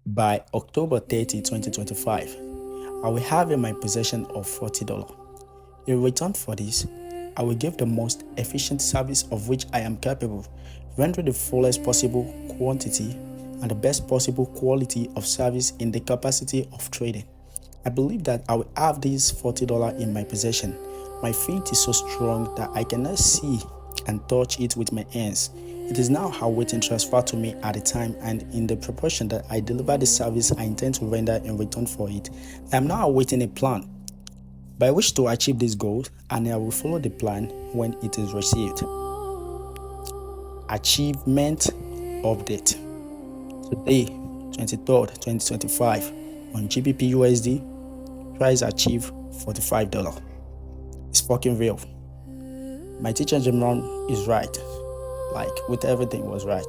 By October 30, 2025, I will have in my possession of $40. In return for this, I will give the most efficient service of which I am capable, rendering the fullest possible quantity and the best possible quality of service in the capacity of trading. I believe that I will have this $40 in my possession. My faith is so strong that I cannot see and touch it with my hands. It is now awaiting transfer to me at a time and in the proportion that I deliver the service I intend to render in return for it. I am now awaiting a plan by which to achieve this goal, and I will follow the plan when it is received. Achievement update. Today, 23rd, 2025, on GBP USD, price achieved $45. It's fucking real. My teacher Jimron is right. Like, with everything was right.